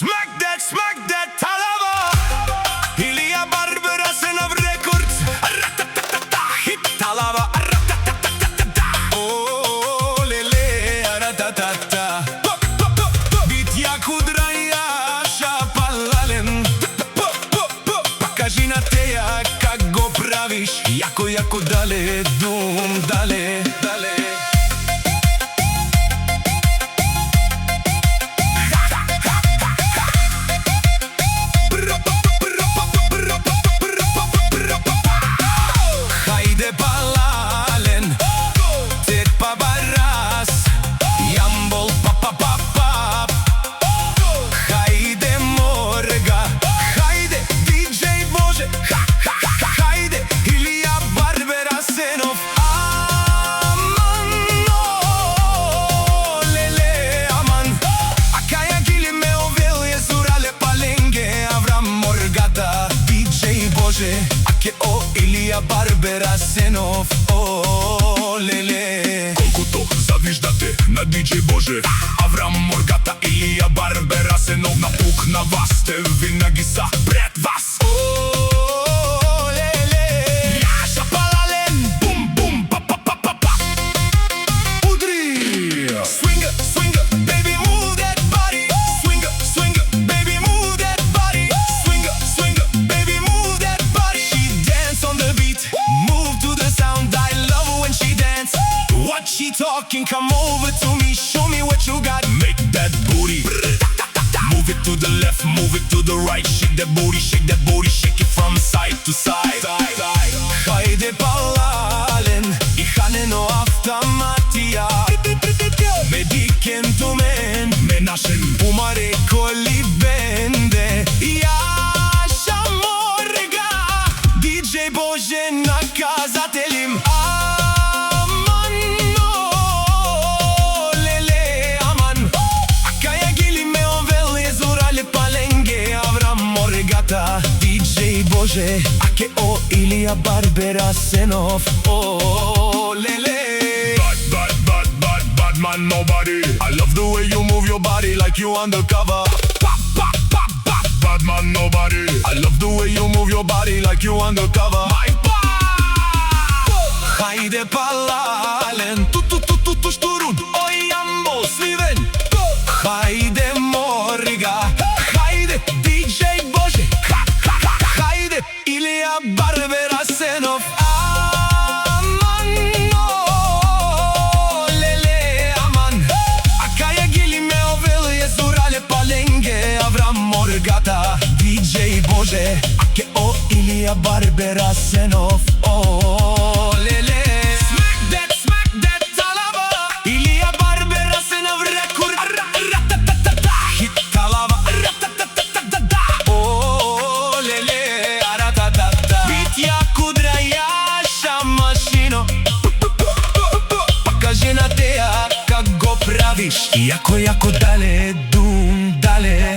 smack that Talava. Ilija Barbera Senov Records. Ra-ta-ta-ta-ta, hit Talava. Ra-ta-ta-ta-ta-ta. Oh, lele, ra-ta-ta-ta. Бит як удрая шапалален. Покажи на тея как го правиш. Яко дале, дум дале, дале. Аке о Илија Барбера Сенов, о леле. Колкото завиждате на Диџеј Боже, Аврам Моргата, Илија Барбера Сенов, на пук на вас те винаги са пред вас. О леле, Јаша палален, бум бум па па па па па. Удри, swing it, baby move that body. Swing it, baby move that body. Swing it, baby move that body. She dance on the beat, move to the sound. I love when she dance. What she talking? Come over to me, show me what you got. Make that booty, move it to the left, move it to the right. Shake that booty, shake it from side to side. Хајде палален и ханено автоматија. Медикентумен, менашен, умаре коли бенде. Јаша Морга, Диџеј Боже наказателим. Аман, о леле, аман. Акаја гили ме овел езурале паленге. Аврам Моргата, Диџеј Боже, аке о Илија Барбера Сенов, о леле. Bad man nobody. I love the way you move your body like you undercover. Bad man nobody. I love the way you move your body like you undercover. My Хајде палален, ту штурун, ој јамбо свивен. Хајде Морга, хајде Диџеј Боже, хајде Илија Барбера Сенов. Аман, о леле, аман. Акаја гили ме овел езурале паленге. Аврам Моргата, Диџеј Боже, аке о Илија Барбера Сенов, о леле. Smack that Talava. Илија Барбера Сенов Record. Ra-ta-ta-ta-ta, hit Talava. Ra-ta-ta-ta-ta-ta. О леле, ra-ta-ta-ta. Бит як удраяша машино. Покажи на теја как го правиш. Јако дале, дум дале.